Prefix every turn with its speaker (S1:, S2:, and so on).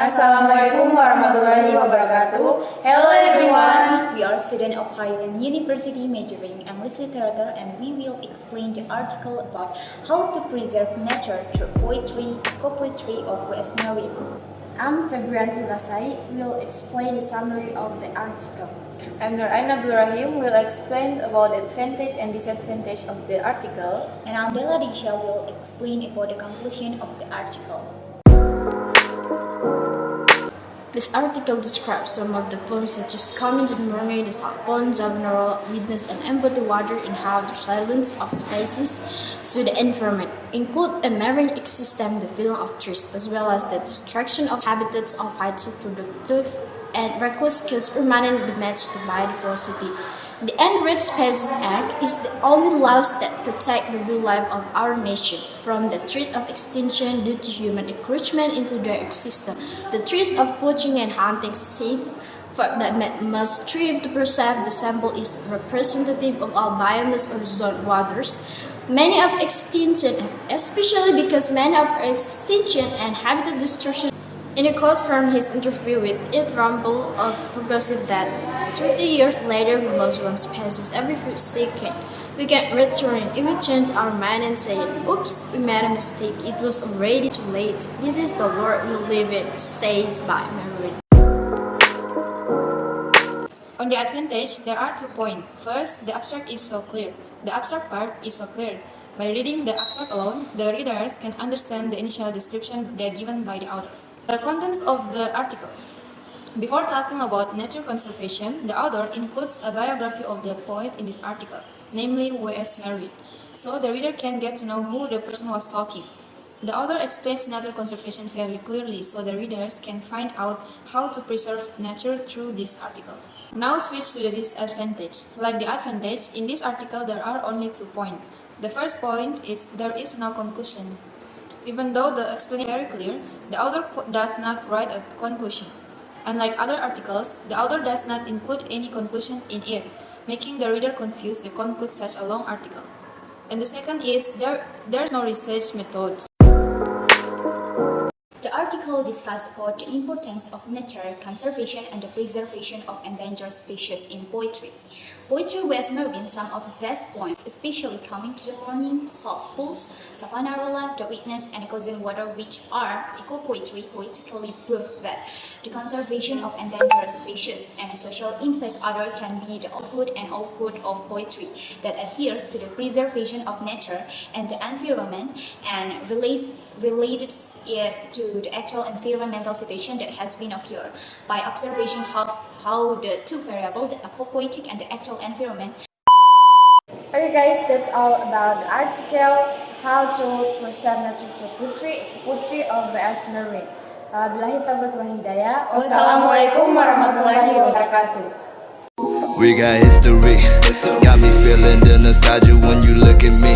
S1: Assalamualaikum warahmatullahi wabarakatuh. Hello everyone.
S2: We are students of Higher University majoring English Literature, and we will explain the article about how to preserve nature through poetry, Ecopoetry of WS Merwin.
S3: I'm Febriyanti Rasay will explain the summary of the article.
S1: I'm Nurain Abdurrahim will explain about the advantage and disadvantage of the article.
S2: And I'm Deladisha will explain about the conclusion of the article.
S3: This article describes some of the poems such as Coming to the Mermaid, the South Pond, General Witness and Empathy Water, and how the silence of species to the environment include a marine ecosystem, the feeling of thirst, as well as the destruction of habitats of vital, productive, and reckless skills permanently damage to biodiversity. The Endangered Species Act is the only laws that protect the real life of our nation from the threat of extinction due to human encroachment into their ecosystem. The threat of poaching and hunting safe for that must strive to preserve the sample is representative of all biomass or zone waters. Many of extinction, especially because many of extinction and habitat destruction. In a quote from his interview with It Rumble of Progressive that 30 years later we lost one species every few seconds. We can return if we change our mind and say, oops, we made a mistake, it was already too late. This is the world we live in, says by Merwin.
S1: On the advantage, there are 2 points. First, the abstract is so clear. The abstract part is so clear. By reading the abstract alone, the readers can understand the initial description they are given by the author. The contents of the article. Before talking about nature conservation, the author includes a biography of the poet in this article, namely W.S. Merwin, so the reader can get to know who the person was talking. The author explains nature conservation very clearly, so the readers can find out how to preserve nature through this article. Now switch to the disadvantage. Like the advantage, in this article there are only 2 points. The first point is there is no conclusion. Even though the explanation is very clear, the author does not write a conclusion. Unlike other articles, the author does not include any conclusion in it, making the reader confused to conclude such a long article. And the second is there's no research methods.
S2: The article discusses about the importance of nature conservation and the preservation of endangered species in poetry. Poetry WS Merwin, some of his best poems, especially Coming to the Morning, Salt Pools, Savannah, The Witness, and Cousin Water, which are eco-poetry, poetically prove that the conservation of endangered species and a social impact other can be the output of poetry that adheres to the preservation of nature and the environment and related it to the actual environmental situation that has been occurred by observation how the two variables, the ecopoetic and the actual environment.
S3: Okay guys, that's all about the article, how to preserve nature through poetry of WS Merwin. Billahi taufiq wal hidayah.
S1: Wassalamualaikum warahmatullahi wabarakatuh.
S4: We got history, got me feeling the nostalgia when you look at me.